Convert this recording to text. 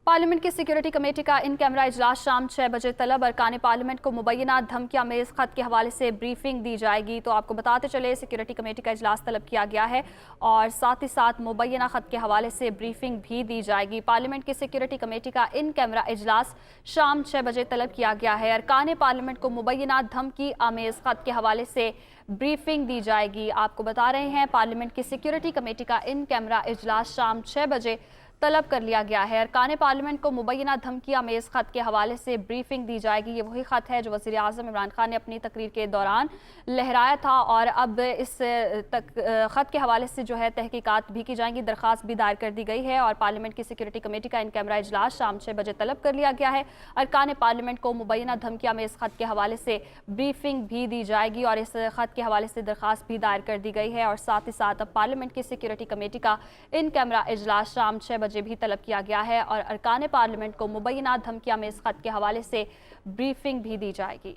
Parliament की security committee का in camera इजलास शाम 6 बजे तलब। अरकान पार्लियामेंट को मुबैना धमकियां में इस खत के हवाले से ब्रीफिंग दी जाएगी। तो आपको बताते चले सिक्योरिटी कमेटी का इजलास तलब किया गया है और साथ ही साथ मुबैना खत के हवाले से ब्रीफिंग भी दी जाएगी। पार्लियामेंट की सिक्योरिटी कमेटी का इन कैमरा इजलास शाम 6 बजे तलब किया गया है। अरकान पार्लियामेंट को मुबैना धमकी आमेज खत के हवाले से ब्रीफिंग दी जाएगी। आपको बता रहे हैं पार्लियामेंट की सिक्योरिटी कमेटी का इन कैमरा इजलास शाम 6 बजे तलब कर लिया गया है। अरकान पार्लियामेंट को मुबैना धमकी आमेज खत के हवाले से ब्रीफिंग दी जाएगी। ये वही खत है जो वज़ीर आज़म इमरान खान ने अपनी तकरीर के दौरान लहराया था और अब इस खत के हवाले से जो है तहकीकात भी की जाएंगी। दरख्वास्त भी दायर कर दी गई है और पार्लियामेंट की सिक्योरिटी कमेटी का इन कैमरा इजलास शाम 6 बजे तलब कर लिया गया है। अरकान पार्लियामेंट को मुबैना धमकी आमेज खत के हवाले से ब्रीफिंग भी दी जाएगी और इस खत के हवाले से दरख्वास्त भी दायर कर दी गई है और साथ ही साथ अब पार्लियामेंट की सिक्योरिटी कमेटी का इन कैमरा इजलास शाम 6 बजे भी तलब किया गया है और अरकान पार्लियामेंट को मुबैना धमकियां में इस खत के हवाले से ब्रीफिंग भी दी जाएगी।